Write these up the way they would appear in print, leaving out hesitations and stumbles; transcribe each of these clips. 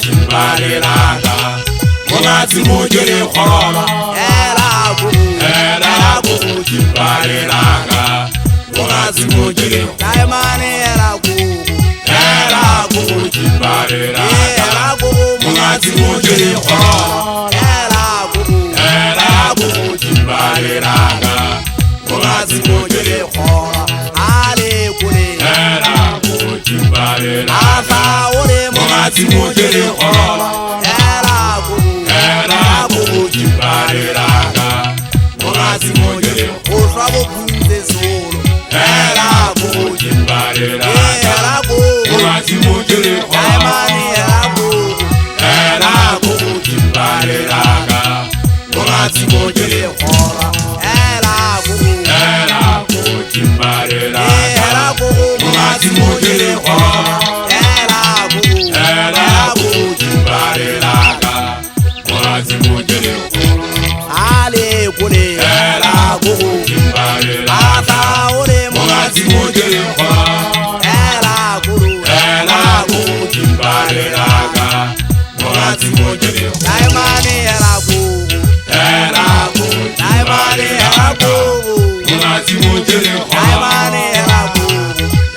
Chimbalelanga Mongati mojele kholola Era kuku Chimbalelanga Mongati mojele Daimane era kuku Chimbalelanga Mongati mojele kholola Era kuku Chimbalelanga Mongati mojele kholola Ale kule Era kuku Chimbalelanga Asa ule Mongati mojele kholola era kuku Chimbalelanga Mongati mojele Uswabo kunze solo Era kuku Chimbalelanga Mongati mojele Daimane Era kuku Chimbalelanga Mongati mojele era kuku Chimbalelanga Mongati mojele Era kuku Chimbalelanga Mongati mojele Ale kule Era kuku Chimbalelanga Asa ule Mongati mojele era kuku Chimbalelanga Mongati mojele Daimane era kuku Daimane era Mongati mojele Daimane era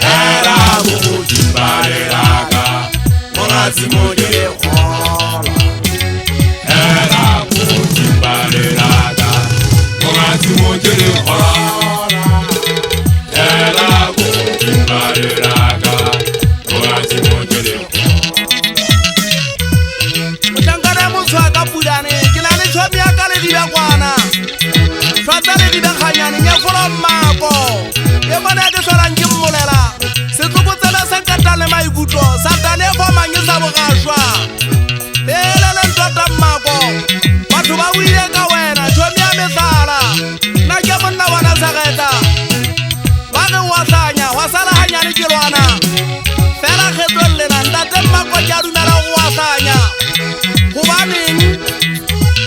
Era kuku Chimbalelanga Mongati mojele Era kuku Chimbalelanga Mongati mojele Era kuku Chimbalelanga Mongati mojele Mutangana muswaka pulane Kinane chomi akale diba kwana Swatale diba khanyani Nyefolo mako Yemone ake swala nkimulela Situku tsela sankatale maikuto Satane foma ngisa bugashwa Elele ntota mako Batho ba wile ka wena Chomi ya mesala Nake monna wana sageta Bage wasanya Wasala hanyani kilwana Fela khetol lena Ntate mako jarumela wasanya Kubaning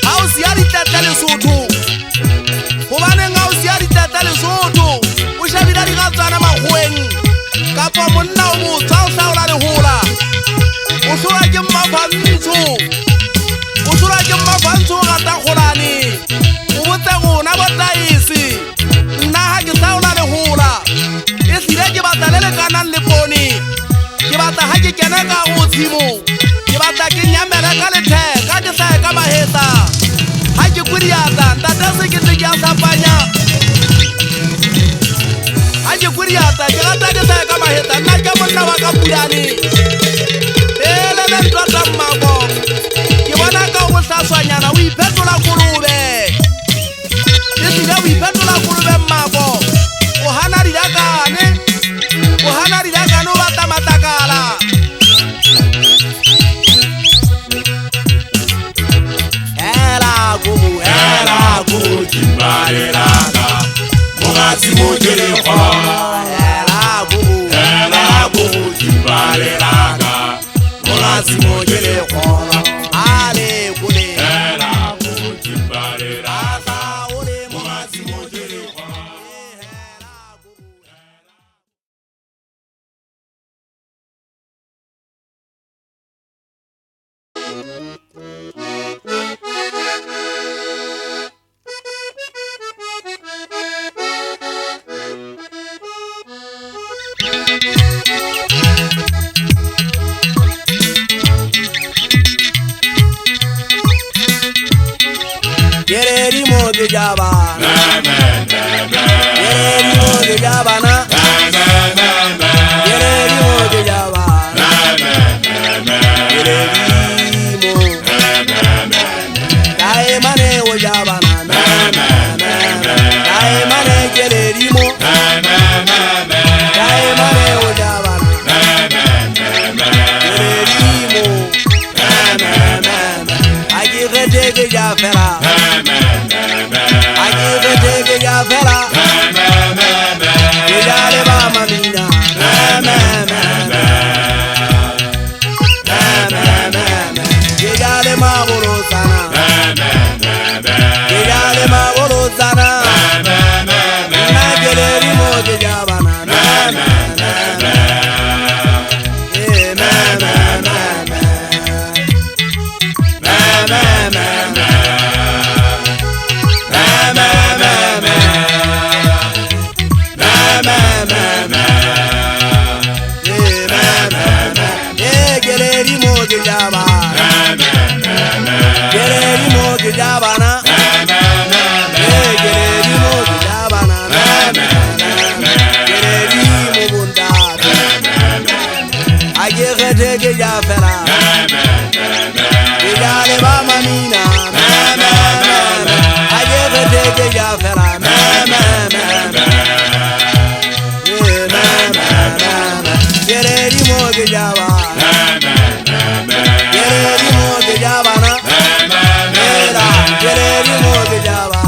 Hausi ya ditete Lesotho Kubaning hausi ya ditete Lesotho Ushabida dikatsana mahueng Kapo monna umutsa usaula lehula Usura ke mmafantsho Usura ke mmafantsho gata kholane Ubutse gona botaisi Nna ha ke saula lehula E sile ke batla le lekanang le poni Ke batla ha ke kena ka go tshimo Ke batla ke nyamela ka letheka ke hlae ka maheta Ha ke kuriata ntate se ke tse ke a sapanya Ha ke kuriata ke gata ke hlae ka maheta Nna ke monna wa ka pulane Elele ntota mmako Ke bona ka go hlaswanyana o iphetola kolobe E sile o iphetola kolobe mmako O hana dilakane O hana dilakane o batla matakala Era kuku Chimbalelanga Mongati mojele Era kuku Chimbalelanga Mongati mojele Ale kule Era kuku Chimbalelanga Asa ule Mongati mojele Yereri mo de jaba Yereri mo de jaba na Yereri mo de jaba Yereri mo Daimane o jaba na Daimane yereri mo Daimane o jaba na Yereri mo Agi gede ke jafera Agi ke jaba Keredi mo ke jaba na Era keredi mo ke jaba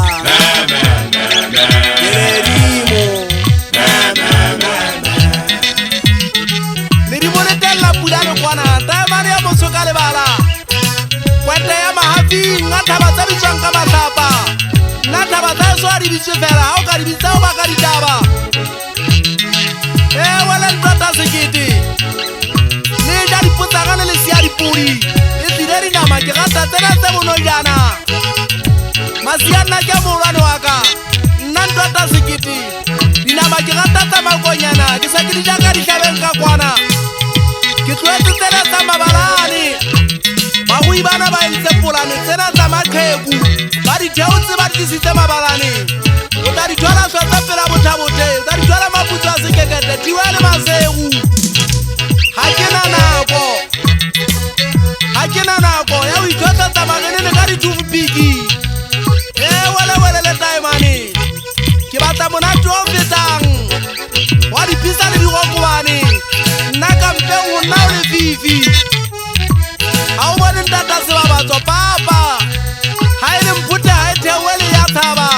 Keredi mo Ledi mo le tella pula le kwana ta mane ya mosoka le bala Kwete ya mahafi ngata ba tsa bitswang ka matlapa Nata ba tsa so a di bitse fela ha o ka di bitsa o ba ka di taba wala ntata sekete le ja dipotsagane le sia dipodi e tsile dinama ke rata tsena tse bonojana masiana ke molwane wa ka nna ntata sekete dinama ke rata tsa makonyana ke sa ke di jaka dihlabeng ka kwana ke tloetse tsena tsa mabalane bagoi bana ba entse polane tsena tsa maqheku ba ditheotse ba tlisitse mabalane o tla di jwala swa tsa pela bothabote o tla di jwala maputso a sekekete tiwa le masegu ha ke na nako ya o ithotsa tsamangenene ka ditufupiki wele le taemane ke batla monate o fetang wa dipisa le dirokobane nna kampeng go nna o le fifi ha o bone ntata sebabatso papa ha e le mphute ha e theoele ya thaba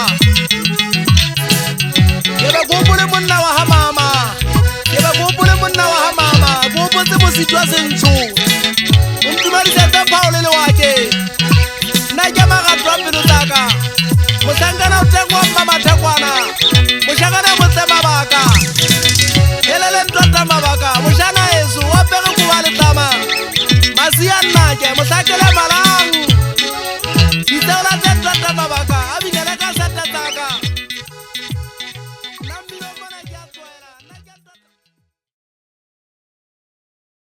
Keba gopole monna wa ha mama Keba gopole monna wa ha mama Gopotse mositwa sentsho O mtumarisetse paole le wake Nna ke magatwa pelo tsaka Mosankana o tengwa mama thekwana Moshakana motse mabaka Helele ntwata mabaka Moshana esu wapere kuwa le tama Masia nnake Mosakele mala